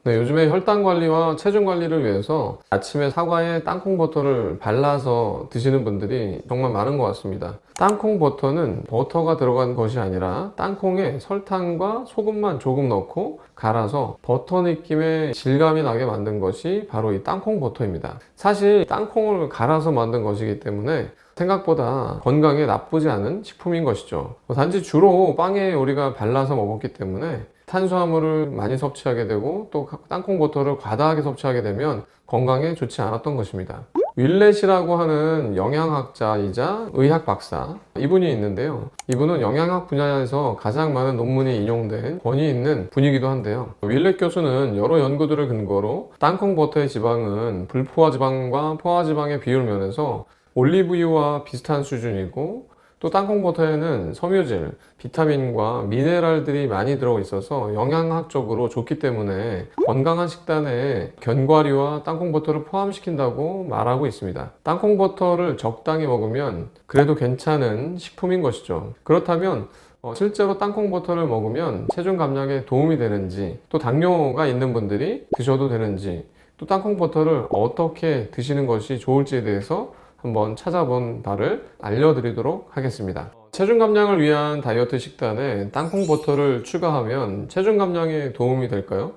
네, 요즘에 혈당 관리와 체중 관리를 위해서 아침에 사과에 땅콩 버터를 발라서 드시는 분들이 정말 많은 것 같습니다. 땅콩 버터는 버터가 들어간 것이 아니라 땅콩에 설탕과 소금만 조금 넣고 갈아서 버터 느낌의 질감이 나게 만든 것이 바로 이 땅콩 버터입니다. 사실 땅콩을 갈아서 만든 것이기 때문에 생각보다 건강에 나쁘지 않은 식품인 것이죠. 단지 주로 빵에 우리가 발라서 먹었기 때문에 탄수화물을 많이 섭취하게 되고 또 땅콩 버터를 과다하게 섭취하게 되면 건강에 좋지 않았던 것입니다. 윌렛이라고 하는 영양학자이자 의학 박사, 이분이 있는데요. 이분은 영양학 분야에서 가장 많은 논문이 인용된 권위 있는 분이기도 한데요. 윌렛 교수는 여러 연구들을 근거로 땅콩 버터의 지방은 불포화 지방과 포화 지방의 비율 면에서 올리브유와 비슷한 수준이고, 또 땅콩 버터에는 섬유질, 비타민과 미네랄들이 많이 들어있어서 영양학적으로 좋기 때문에 건강한 식단에 견과류와 땅콩 버터를 포함시킨다고 말하고 있습니다. 땅콩 버터를 적당히 먹으면 그래도 괜찮은 식품인 것이죠. 그렇다면 실제로 땅콩 버터를 먹으면 체중 감량에 도움이 되는지, 또 당뇨가 있는 분들이 드셔도 되는지, 또 땅콩 버터를 어떻게 드시는 것이 좋을지에 대해서 한번 찾아본 바를 알려드리도록 하겠습니다. 체중 감량을 위한 다이어트 식단에 땅콩 버터를 추가하면 체중 감량에 도움이 될까요?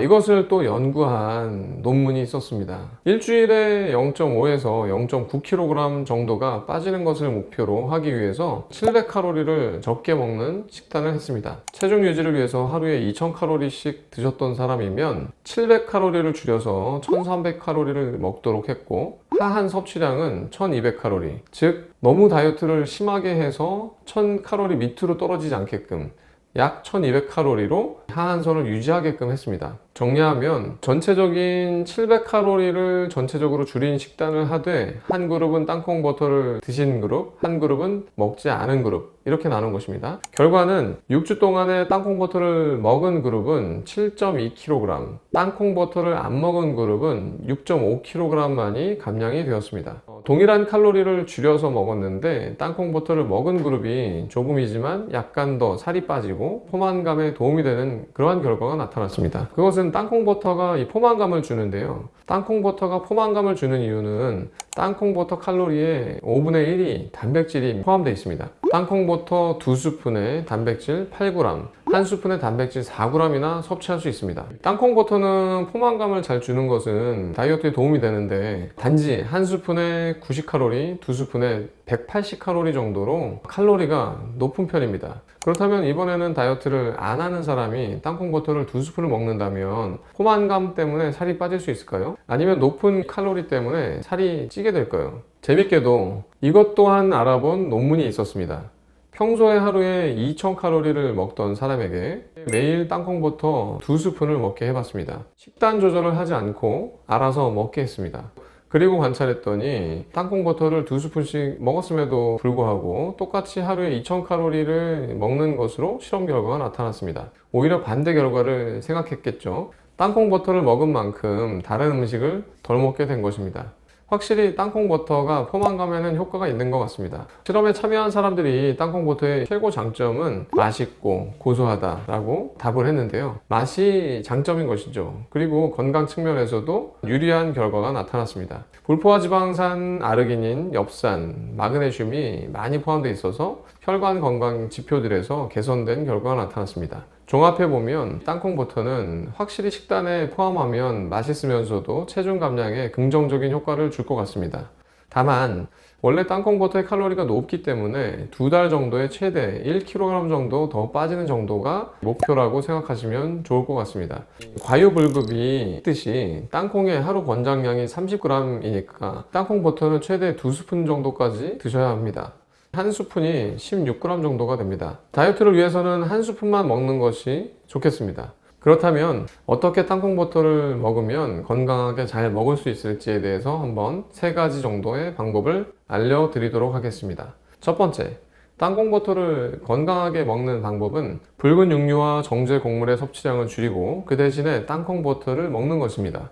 이것을 또 연구한 논문이 있었습니다. 일주일에 0.5에서 0.9kg 정도가 빠지는 것을 목표로 하기 위해서 700칼로리를 적게 먹는 식단을 했습니다. 체중 유지를 위해서 하루에 2000칼로리씩 드셨던 사람이면 700칼로리를 줄여서 1300칼로리를 먹도록 했고, 하한 섭취량은 1200칼로리, 즉 너무 다이어트를 심하게 해서 1000칼로리 밑으로 떨어지지 않게끔 약 1200칼로리로 하한선을 유지하게끔 했습니다. 정리하면 전체적인 700칼로리를 전체적으로 줄인 식단을 하되, 한 그룹은 땅콩 버터를 드신 그룹, 한 그룹은 먹지 않은 그룹, 이렇게 나눈 것입니다. 결과는 6주 동안에 땅콩 버터를 먹은 그룹은 7.2kg, 땅콩 버터를 안 먹은 그룹은 6.5kg만이 감량이 되었습니다. 동일한 칼로리를 줄여서 먹었는데 땅콩 버터를 먹은 그룹이 조금이지만 약간 더 살이 빠지고 포만감에 도움이 되는 그러한 결과가 나타났습니다. 그것은 땅콩 버터가 이 포만감을 주는데요. 땅콩 버터가 포만감을 주는 이유는 땅콩 버터 칼로리의 5분의 1이 단백질이 포함되어 있습니다. 땅콩 버터 2스푼에 단백질 8g, 한 스푼에 단백질 4g이나 섭취할 수 있습니다. 땅콩 버터는 포만감을 잘 주는 것은 다이어트에 도움이 되는데, 단지 한 스푼에 90칼로리, 두 스푼에 180칼로리 정도로 칼로리가 높은 편입니다. 그렇다면 이번에는 다이어트를 안 하는 사람이 땅콩 버터를 2스푼을 먹는다면 포만감 때문에 살이 빠질 수 있을까요? 아니면 높은 칼로리 때문에 살이 찌게 될까요? 재밌게도 이것 또한 알아본 논문이 있었습니다. 평소에 하루에 2000칼로리를 먹던 사람에게 매일 땅콩 버터 2스푼을 먹게 해봤습니다. 식단 조절을 하지 않고 알아서 먹게 했습니다. 그리고 관찰했더니 땅콩 버터를 2스푼씩 먹었음에도 불구하고 똑같이 하루에 2000칼로리를 먹는 것으로 실험 결과가 나타났습니다. 오히려 반대 결과를 생각했겠죠. 땅콩 버터를 먹은 만큼 다른 음식을 덜 먹게 된 것입니다. 확실히 땅콩 버터가 포만감에는 효과가 있는 것 같습니다. 실험에 참여한 사람들이 땅콩 버터의 최고 장점은 맛있고 고소하다라고 답을 했는데요. 맛이 장점인 것이죠. 그리고 건강 측면에서도 유리한 결과가 나타났습니다. 불포화 지방산 아르기닌, 엽산, 마그네슘이 많이 포함되어 있어서 혈관 건강 지표들에서 개선된 결과가 나타났습니다. 종합해보면 땅콩 버터는 확실히 식단에 포함하면 맛있으면서도 체중 감량에 긍정적인 효과를 줄 것 같습니다. 다만 원래 땅콩 버터의 칼로리가 높기 때문에 2달 정도에 최대 1kg 정도 더 빠지는 정도가 목표라고 생각하시면 좋을 것 같습니다. 과유불급이 뜻이 땅콩의 하루 권장량이 30g이니까 땅콩 버터는 최대 2스푼 정도까지 드셔야 합니다. 한 스푼이 16g 정도가 됩니다. 다이어트를 위해서는 한 스푼만 먹는 것이 좋겠습니다. 그렇다면 어떻게 땅콩 버터를 먹으면 건강하게 잘 먹을 수 있을지에 대해서 한번 3가지 정도의 방법을 알려드리도록 하겠습니다. 첫 번째, 땅콩 버터를 건강하게 먹는 방법은 붉은 육류와 정제 곡물의 섭취량을 줄이고 그 대신에 땅콩 버터를 먹는 것입니다.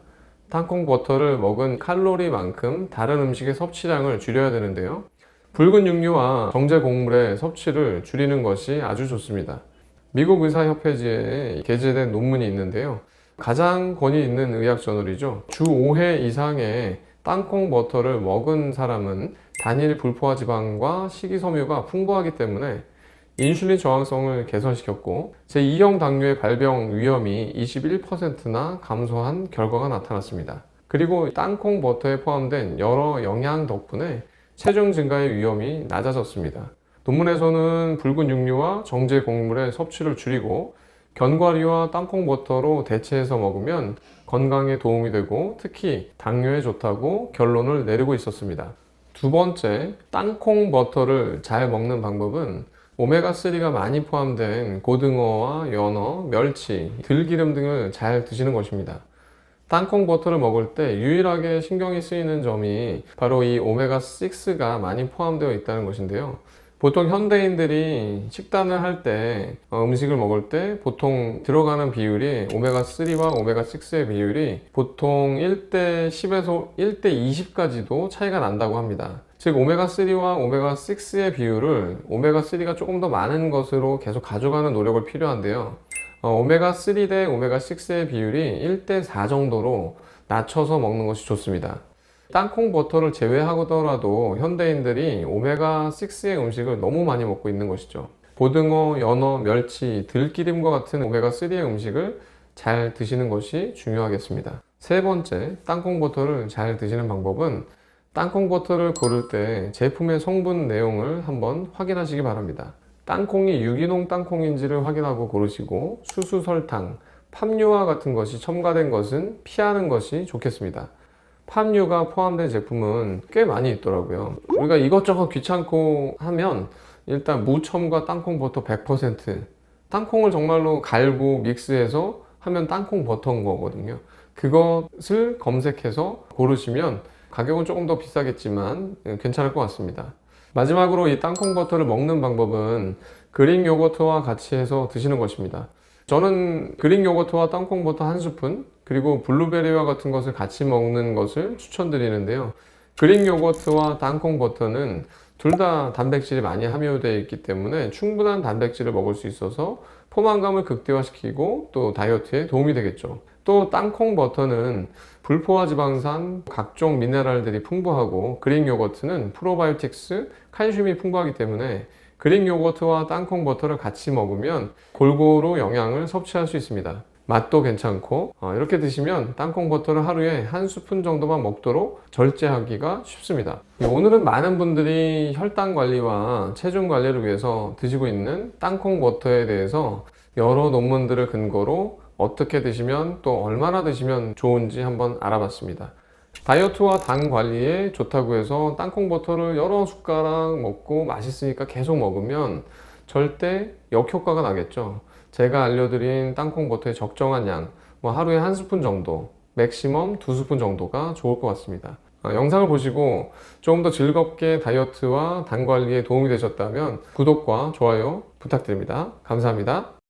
땅콩 버터를 먹은 칼로리만큼 다른 음식의 섭취량을 줄여야 되는데요. 붉은 육류와 정제 곡물의 섭취를 줄이는 것이 아주 좋습니다. 미국 의사협회지에 게재된 논문이 있는데요. 가장 권위 있는 의학 저널이죠. 주 5회 이상의 땅콩 버터를 먹은 사람은 단일 불포화 지방과 식이섬유가 풍부하기 때문에 인슐린 저항성을 개선시켰고 제2형 당뇨의 발병 위험이 21%나 감소한 결과가 나타났습니다. 그리고 땅콩 버터에 포함된 여러 영양 덕분에 체중 증가의 위험이 낮아졌습니다. 논문에서는 붉은 육류와 정제 곡물의 섭취를 줄이고 견과류와 땅콩 버터로 대체해서 먹으면 건강에 도움이 되고 특히 당뇨에 좋다고 결론을 내리고 있었습니다. 두 번째, 땅콩 버터를 잘 먹는 방법은 오메가3가 많이 포함된 고등어와 연어, 멸치, 들기름 등을 잘 드시는 것입니다. 땅콩 버터를 먹을 때 유일하게 신경이 쓰이는 점이 바로 이 오메가6가 많이 포함되어 있다는 것인데요. 보통 현대인들이 식단을 할 때, 음식을 먹을 때 보통 들어가는 비율이 오메가3와 오메가6의 비율이 보통 1대 10에서 1대 20까지도 차이가 난다고 합니다. 즉 오메가3와 오메가6의 비율을 오메가3가 조금 더 많은 것으로 계속 가져가는 노력이 필요한데요. 오메가3 대 오메가6의 비율이 1대 4 정도로 낮춰서 먹는 것이 좋습니다. 땅콩 버터를 제외하더라도 현대인들이 오메가6의 음식을 너무 많이 먹고 있는 것이죠. 고등어, 연어, 멸치, 들기름과 같은 오메가3의 음식을 잘 드시는 것이 중요하겠습니다. 세 번째, 땅콩 버터를 잘 드시는 방법은 땅콩 버터를 고를 때 제품의 성분 내용을 한번 확인하시기 바랍니다. 땅콩이 유기농 땅콩인지를 확인하고 고르시고 수수, 설탕, 팜유와 같은 것이 첨가된 것은 피하는 것이 좋겠습니다. 팜유가 포함된 제품은 꽤 많이 있더라고요. 우리가 이것저것 귀찮고 하면 일단 무첨가 땅콩 버터 100%, 땅콩을 정말로 갈고 믹스해서 하면 땅콩 버터인 거거든요. 그것을 검색해서 고르시면 가격은 조금 더 비싸겠지만 괜찮을 것 같습니다. 마지막으로 이 땅콩 버터를 먹는 방법은 그릭 요거트와 같이 해서 드시는 것입니다. 저는 그릭 요거트와 땅콩 버터 한 스푼 그리고 블루베리와 같은 것을 같이 먹는 것을 추천드리는데요. 그릭 요거트와 땅콩 버터는 둘 다 단백질이 많이 함유되어 있기 때문에 충분한 단백질을 먹을 수 있어서 포만감을 극대화시키고 또 다이어트에 도움이 되겠죠. 또 땅콩 버터는 불포화 지방산, 각종 미네랄들이 풍부하고 그릭 요거트는 프로바이오틱스, 칼슘이 풍부하기 때문에 그릭 요거트와 땅콩 버터를 같이 먹으면 골고루 영양을 섭취할 수 있습니다. 맛도 괜찮고 이렇게 드시면 땅콩 버터를 하루에 한 스푼 정도만 먹도록 절제하기가 쉽습니다. 오늘은 많은 분들이 혈당 관리와 체중 관리를 위해서 드시고 있는 땅콩 버터에 대해서 여러 논문들을 근거로 어떻게 드시면 또 얼마나 드시면 좋은지 한번 알아봤습니다. 다이어트와 당 관리에 좋다고 해서 땅콩 버터를 여러 숟가락 먹고 맛있으니까 계속 먹으면 절대 역효과가 나겠죠. 제가 알려드린 땅콩 버터의 적정한 양, 하루에 한 스푼 정도, 맥시멈 2스푼 정도가 좋을 것 같습니다. 영상을 보시고 조금 더 즐겁게 다이어트와 당 관리에 도움이 되셨다면 구독과 좋아요 부탁드립니다. 감사합니다.